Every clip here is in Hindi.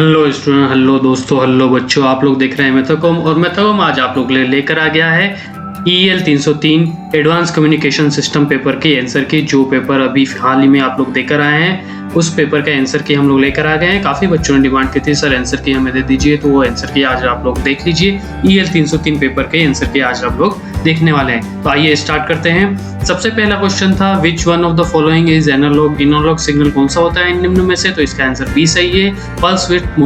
हेलो स्टूडेंट, हेलो दोस्तों, हेलो बच्चों। आप लोग देख रहे हैं मेथाकॉम और मेथाकॉम आज आप लोग लेकर आ गया है EL 303 advance communication system paper के आंसर की। जो पेपर अभी हाल ही में आप लोग देकर आए हैं उस पेपर का आंसर की हम लोग लेकर आ गए हैं। काफ़ी बच्चों ने डिमांड की थी सर आंसर की हमें दे दीजिए, तो वो आंसर की आज आप लोग देख लीजिए। EL 303 पेपर के आंसर की आज आप लोग देखने वाले हैं। तो आइए स्टार्ट करते हैं। सबसे पहला क्वेश्चन था which one of the following is analog. Analog signal कौन सा होता है इन निम्न में से? तो इसका आंसर बी सही है। पल्स विड्थ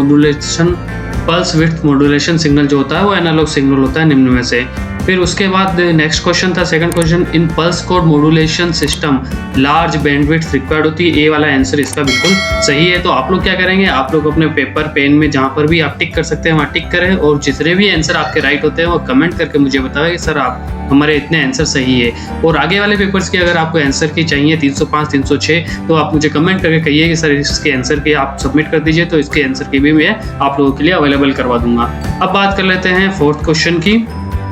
मॉड्यूलेशन सिग्नल जो होता है वो एनालॉग सिग्नल होता है निम्न में से। फिर उसके बाद नेक्स्ट क्वेश्चन था second question, in pulse code modulation system large bandwidth required होती है। ए वाला आंसर इसका बिल्कुल सही है। तो आप लोग क्या करेंगे, आप लोग अपने पेपर पेन में जहां पर भी आप टिक कर सकते हैं वहां टिक करें और जितने भी आंसर आपके राइट होते हैं वो कमेंट करके मुझे बताएं कि सर आप हमारे इतने आंसर सही है। और आगे वाले पेपर्स की अगर आपको आंसर की चाहिए 305 306 तो आप मुझे कमेंट करके कहिए कि सर इसके आंसर की आप सबमिट कर दीजिए, तो इसके आंसर की भी मैं आप लोगों के लिए अवेलेबल करवा दूंगा। अब बात कर लेते हैं फोर्थ क्वेश्चन की।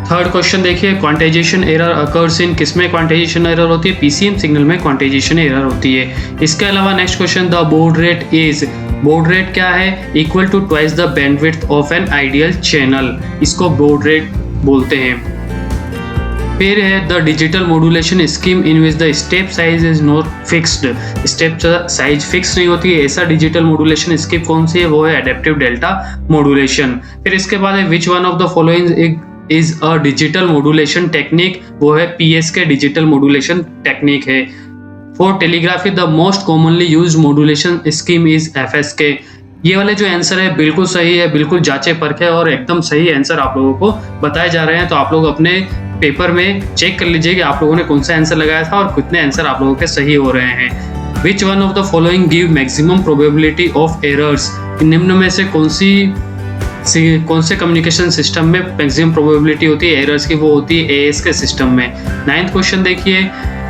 थर्ड क्वेश्चन देखिए, क्वांटाइजेशन एरर अकर्स इन, किसमें क्वांटाइजेशन एरर होती है? PCM सिग्नल में क्वांटाइजेशन एरर होती है। इसके अलावा next question, the baud rate is, baud rate क्या है? Equal to twice the bandwidth of an ideal channel, इसको बोर्ड रेट बोलते हैं। फिर है the digital modulation scheme in which the step size is not fixed, step size fix नहीं होती है। ऐसा डिजिटल मॉड्यूलेशन स्कीम कौन सी है? वो है एडेप्टिव डेल्टा मॉड्यूलेशन। फिर इसके बाद है विच one of the following is a digital modulation technique, वो है PSK डिजिटल मॉड्यूलेशन टेक्निक है। For telegraphy the most commonly used modulation scheme is FSK। ये वाले जो आंसर है बिल्कुल सही है, बिल्कुल जांचे परखे और एकदम सही आंसर आप लोगों को बताए जा रहे हैं। तो आप लोग अपने पेपर में चेक कर लीजिए कि आप लोगों ने कौन सा आंसर लगाया था और कितने आंसर आप लोगों के सही हो रहे हैं। विच one of the following give maximum probability of errors, निम्न में से कौन से कम्युनिकेशन सिस्टम में मैक्सिमम प्रोबेबिलिटी होती है एरर्स की? वो होती है AS के सिस्टम में। नाइन्थ क्वेश्चन देखिए,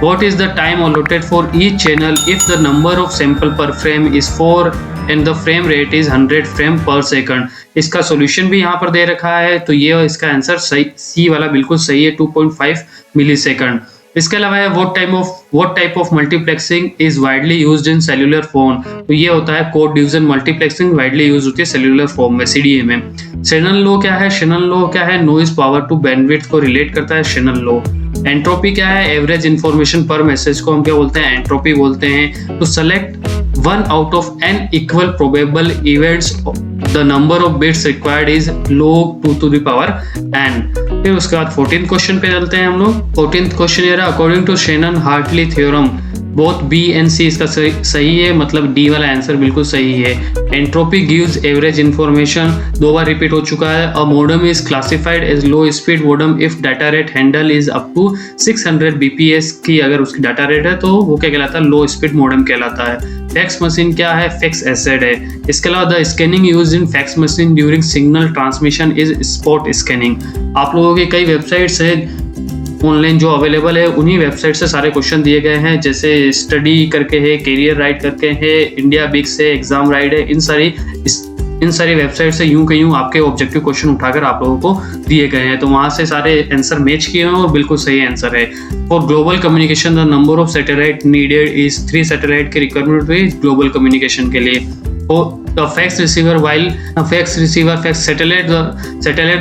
what is the time allotted for each channel if the number of sample per frame is 4 and the frame rate is 100 frame per second. इसका सॉल्यूशन भी यहाँ पर दे रखा है, तो ये इसका आंसर सही, सी वाला बिल्कुल सही है, 2.5 मिली सेकंड। इसके अलावा है what type of multiplexing is widely used in cellular phone, तो ये होता है code division multiplexing, widely use होती है सेल्यूलर फोन में, CDA में। शेनन लॉ क्या है? शेनन लॉ क्या है? नॉइज पावर टू बैंडविड्थ को रिलेट करता है शेनन लॉ। एंट्रोपी क्या है? एवरेज इंफॉर्मेशन पर मैसेज को हम क्या बोलते हैं? एंट्रोपी बोलते हैं। तो select one out of n equal probable events, the number of bits required is log 2 to the power n। फिर उसके बाद 14th क्वेश्चन पे चलते हैं हम लोग। 14th क्वेश्चन ये रहा, according to Shannon Hartley theorem both B and C इसका सही है, मतलब D वाला आंसर बिल्कुल सही है। एंट्रोपी गिव्स एवरेज इंफॉर्मेशन, 2 बार रिपीट हो चुका है। A modem is classified as low speed modem if data rate handle is up to 600 bps की, अगर उसकी डाटा रेट है तो वो क्या कहलाता है? लो स्पीड मॉडेम कहलाता है। फैक्स मशीन क्या है? फैक्स एसिड है। इसके अलावा the scanning used in fax machine during signal transmission is spot scanning. आप लोगों की कई वेबसाइट्स है ऑनलाइन जो अवेलेबल है, उन्हीं वेबसाइट से सारे क्वेश्चन दिए गए हैं, जैसे स्टडी करके है, कैरियर राइट करके है, इंडिया बिग से, एग्जाम राइट है। इन सारी वेबसाइट से यूं के यूं आपके ऑब्जेक्टिव क्वेश्चन उठाकर आप लोगों को दिए गए हैं, तो वहां से सारे आंसर मैच किए हैं और बिल्कुल सही आंसर है। For global communication the number of satellite needed is 3 satellite की रिक्वायरमेंट हुई ग्लोबल कम्युनिकेशन के लिए। फैक्स रिसीवर वाइल सैटेलाइट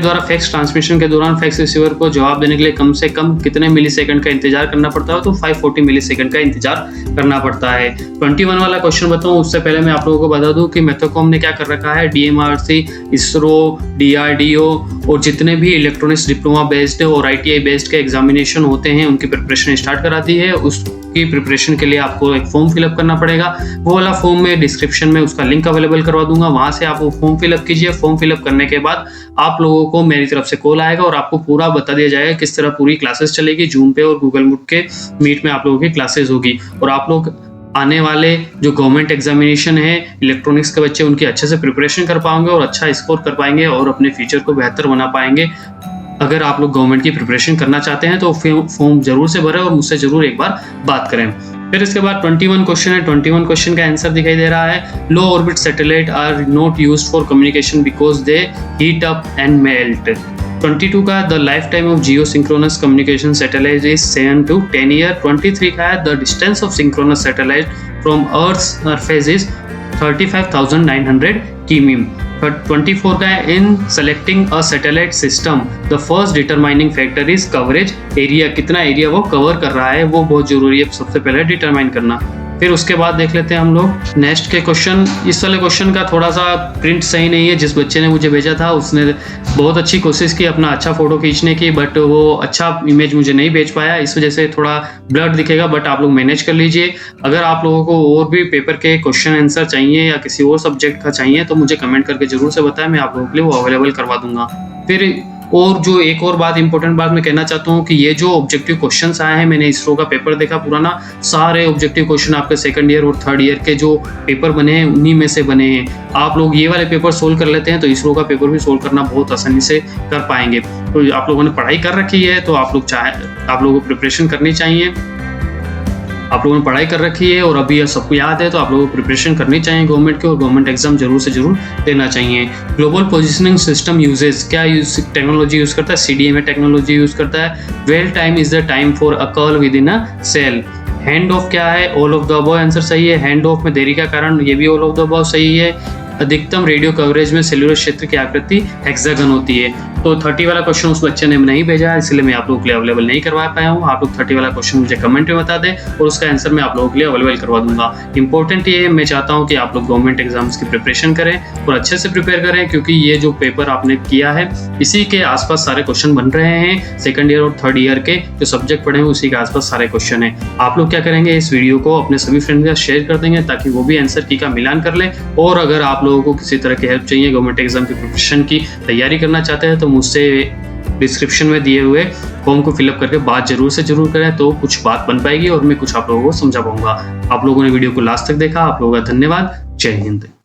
द्वारा फैक्स ट्रांसमिशन के दौरान फैक्स रिसीवर को जवाब देने के लिए कम से कम कितने मिली सेकंड का इंतजार करना पड़ता है? तो 540 मिली सेकंड का इंतजार करना पड़ता है। 21 वाला क्वेश्चन बताऊं उससे पहले मैं आप लोगों को बता दूं कि मेथाकॉम ने क्या कर रखा है, DMRC, ISRO, DRDO और जितने भी इलेक्ट्रॉनिक्स डिप्लोमा बेस्ड और ITI बेस्ड के एग्जामिनेशन होते हैं उनकी प्रिपरेशन स्टार्ट कराती है। उसकी प्रिपरेशन के लिए आपको एक फॉर्म फिलअप करना पड़ेगा। वो वाला फॉर्म में डिस्क्रिप्शन में उसका लिंक अवेलेबल करवा दूंगा, वहां से आप वो फॉर्म फिलअप कीजिए। फॉर्म फिलअप करने के बाद आप लोगों को मेरी तरफ से कॉल आएगा और आपको पूरा बता दिया जाएगा किस तरह पूरी क्लासेस चलेगी। जूम पे और गूगल मीट के मीट में आप लोगों की क्लासेस होगी और आप लोग आने वाले जो गवर्नमेंट एग्जामिनेशन है इलेक्ट्रॉनिक्स के बच्चे, उनकी अच्छे से प्रिपरेशन कर पाएंगे और अच्छा स्कोर कर पाएंगे और अपने फ्यूचर को बेहतर बना पाएंगे। अगर आप लोग गवर्नमेंट की प्रिपरेशन करना चाहते हैं तो फॉर्म जरूर से भरें और मुझसे जरूर एक बार बात करें। फिर इसके बाद 21 क्वेश्चन है। 21 क्वेश्चन का आंसर दिखाई दे रहा है, low orbit satellite are not used for communication because they heat up and melt. 22 का the life time of geosynchronous communication satellite is 7 to 10 year. 23 का है the distance of synchronous satellite from earth surface is 35,900 किमी। 24 का है, in selecting a satellite system the first determining factor is coverage area, कितना एरिया वो कवर कर रहा है वो बहुत जरूरी है सबसे पहले डिटरमाइन करना। फिर उसके बाद देख लेते हैं हम लोग नेक्स्ट के क्वेश्चन। इस वाले क्वेश्चन का थोड़ा सा प्रिंट सही नहीं है, जिस बच्चे ने मुझे भेजा था उसने बहुत अच्छी कोशिश की अपना अच्छा फोटो खींचने की, बट वो अच्छा इमेज मुझे नहीं भेज पाया, इस वजह से थोड़ा ब्लर दिखेगा, बट आप लोग मैनेज कर लीजिए। अगर आप लोगों को और भी पेपर के क्वेश्चन आंसर चाहिए या किसी और सब्जेक्ट का चाहिए तो मुझे कमेंट करके जरूर से बताएं, मैं आप लोगों के लिए वो अवेलेबल करवा दूंगा। फिर और जो एक और बात इंपॉर्टेंट बात मैं कहना चाहता हूँ कि ये जो ऑब्जेक्टिव क्वेश्चंस आए हैं, मैंने इसरो का पेपर देखा पुराना, सारे ऑब्जेक्टिव क्वेश्चन आपके सेकंड ईयर और थर्ड ईयर के जो पेपर बने हैं उन्हीं में से बने हैं। आप लोग ये वाले पेपर सोल्व कर लेते हैं तो इसरो का पेपर भी सोल्व करना बहुत आसानी से कर पाएंगे। तो आप लोगों ने पढ़ाई कर रखी है तो आप लोगों को प्रिपरेशन करनी चाहिए। आप लोगों ने पढ़ाई कर रखी है और अभी सबको याद है तो आप लोगों को प्रिपरेशन करनी चाहिए गवर्नमेंट की, और गवर्नमेंट एग्जाम जरूर से जरूर देना चाहिए। ग्लोबल पोजिशनिंग सिस्टम यूजेस, क्या टेक्नोलॉजी यूज करता है? CDMA टेक्नोलॉजी यूज करता है। Dwell time is the time for a call within a cell. Hand off क्या है? All of the above answer सही है। हैंड ऑफ में देरी का कारण, ये भी ऑल ऑफ द अबव सही है। अधिकतम रेडियो कवरेज में सेल्यूलर क्षेत्र की आकृति हेक्सागन होती है। तो 30 वाला क्वेश्चन उस बच्चे ने नहीं भेजा, इसलिए मैं आप लोगों के लिए अवेलेबल नहीं करवा पाया हूँ। आप लोग 30 वाला क्वेश्चन मुझे कमेंट में बता दें और उसका आंसर मैं आप लोगों के लिए अवेलेबल करवा दूंगा। इंपॉर्टेंट ये है, मैं चाहता हूँ कि आप लोग गवर्नमेंट एग्जाम्स की प्रिपरेशन करें और अच्छे से प्रिपेयर करें, क्योंकि ये जो पेपर आपने किया है इसी के आसपास सारे क्वेश्चन बन रहे हैं। सेकंड ईयर और थर्ड ईयर के जो सब्जेक्ट पढ़े हैं उसी के आसपास सारे क्वेश्चन है। आप लोग क्या करेंगे, इस वीडियो को अपने सभी फ्रेंड्स के साथ शेयर कर देंगे ताकि वो भी आंसर की का मिलान कर ले। और अगर आप लोगों को किसी तरह की हेल्प चाहिए, गवर्नमेंट एग्जाम की प्रिपरेशन की तैयारी करना चाहते हैं तो मुझसे डिस्क्रिप्शन में दिए हुए फॉर्म को फिलअप करके बात जरूर से जरूर करें, तो कुछ बात बन पाएगी और मैं कुछ आप लोगों को समझा पाऊंगा। आप लोगों ने वीडियो को लास्ट तक देखा, आप लोगों का धन्यवाद। जय हिंद।